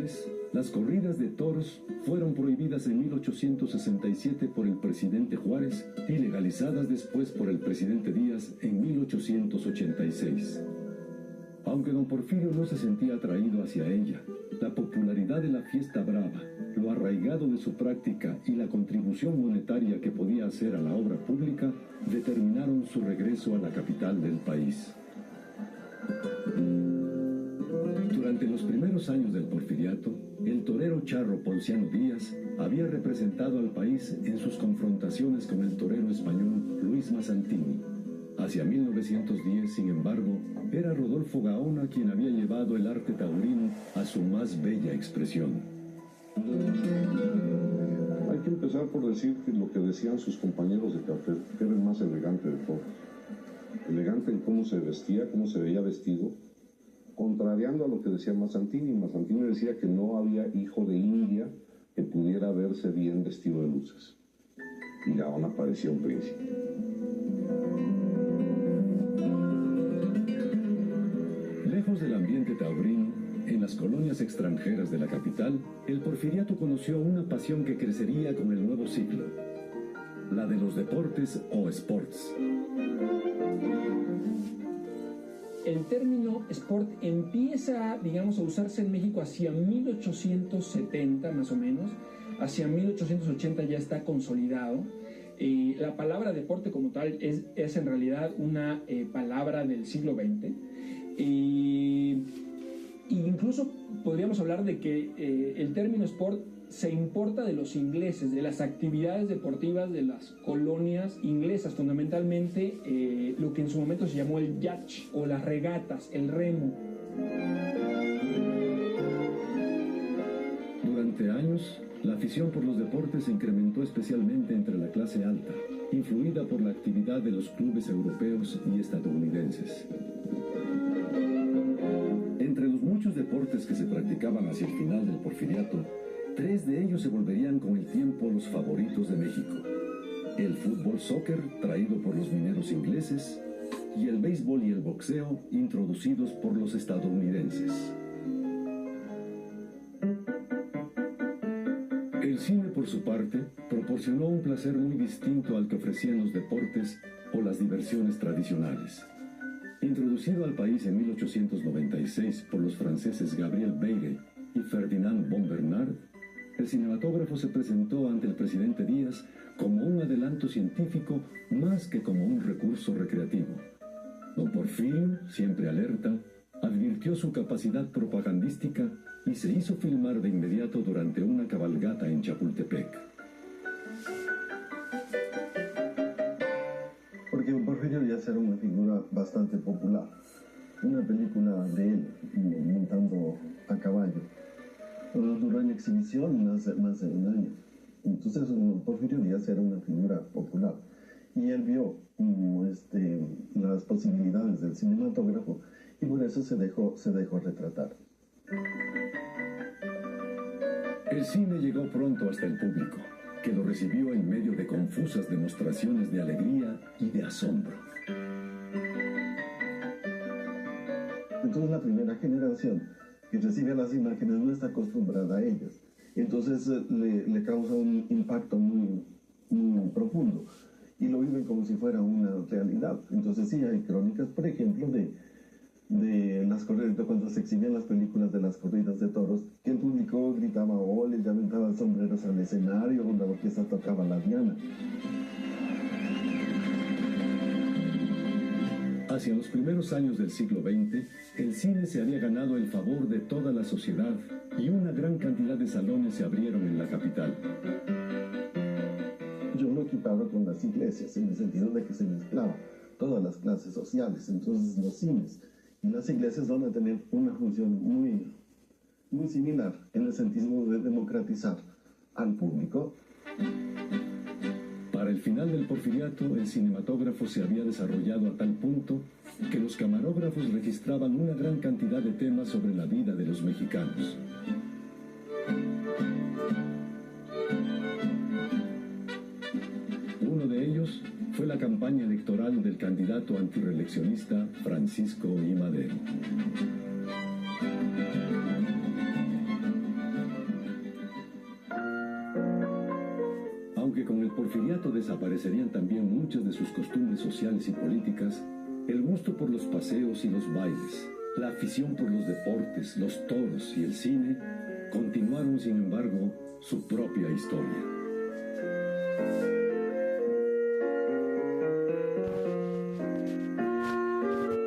Juárez, las corridas de toros fueron prohibidas en 1867 por el presidente Juárez y legalizadas después por el presidente Díaz en 1886. Aunque don Porfirio no se sentía atraído hacia ella, la popularidad de la fiesta brava, lo arraigado de su práctica y la contribución monetaria que podía hacer a la obra pública determinaron su regreso a la capital del país. Durante los primeros años del porfiriato, el torero charro Ponciano Díaz había representado al país en sus confrontaciones con el torero español Luis Mazzantini. Hacia 1910, sin embargo, era Rodolfo Gaona quien había llevado el arte taurino a su más bella expresión. Hay que empezar por decir que lo que decían sus compañeros de cartel, que era el más elegante de todos. Elegante en cómo se vestía, cómo se veía vestido, contrariando a lo que decía Mazzantini. Mazzantini decía que no había hijo de India que pudiera verse bien vestido de luces. Y Gaona parecía un príncipe. Lejos del ambiente taurino, en las colonias extranjeras de la capital, el porfiriato conoció una pasión que crecería con el nuevo siglo, la de los deportes o sports. El término sport empieza, digamos, a usarse en México hacia 1870 más o menos, hacia 1880 ya está consolidado. La palabra deporte como tal es en realidad una palabra del siglo XX. Incluso podríamos hablar de que el término sport se importa de los ingleses, de las actividades deportivas de las colonias inglesas, fundamentalmente lo que en su momento se llamó el yacht o las regatas, el remo. Durante años, la afición por los deportes se incrementó especialmente entre la clase alta, influida por la actividad de los clubes europeos y estadounidenses. Entre los muchos deportes que se practicaban hacia el final del porfiriato, 3 de ellos se volverían con el tiempo los favoritos de México: el fútbol soccer, traído por los mineros ingleses, y el béisbol y el boxeo, introducidos por los estadounidenses. El cine, por su parte, proporcionó un placer muy distinto al que ofrecían los deportes o las diversiones tradicionales. Introducido al país en 1896 por los franceses Gabriel Beyre y Ferdinand von Bernard, el cinematógrafo se presentó ante el presidente Díaz como un adelanto científico más que como un recurso recreativo. Don Porfirio, siempre alerta, advirtió su capacidad propagandística y se hizo filmar de inmediato durante una cabalgata en Chapultepec. Porque don Porfirio Díaz era una figura bastante popular. Una película de él montando a caballo duró en exhibición más de un año. Entonces Porfirio Díaz era una figura popular y él vio las posibilidades del cinematógrafo y por eso se dejó retratar. El cine llegó pronto hasta el público, que lo recibió en medio de confusas demostraciones de alegría y de asombro. Entonces la primera generación que recibe las imágenes no está acostumbrada a ellas. Entonces le causa un impacto muy, muy profundo y lo viven como si fuera una realidad. Entonces sí hay crónicas, por ejemplo, de las corridas, cuando se exhibían las películas de las corridas de toros, que el público gritaba ole, ya aventaban sombreros al escenario, la orquesta tocaba la diana. Hacia los primeros años del siglo XX, el cine se había ganado el favor de toda la sociedad y una gran cantidad de salones se abrieron en la capital. Yo lo equipaba con las iglesias, en el sentido de que se mezclaba todas las clases sociales. Entonces los cines y las iglesias van a tener una función muy, muy similar en el sentido de democratizar al público. Para el final del porfiriato, el cinematógrafo se había desarrollado a tal punto que los camarógrafos registraban una gran cantidad de temas sobre la vida de los mexicanos. Uno de ellos fue la campaña electoral del candidato antirreeleccionista Francisco I. Madero. porfiriato desaparecerían también muchas de sus costumbres sociales y políticas, el gusto por los paseos y los bailes, la afición por los deportes, los toros y el cine, continuaron sin embargo su propia historia.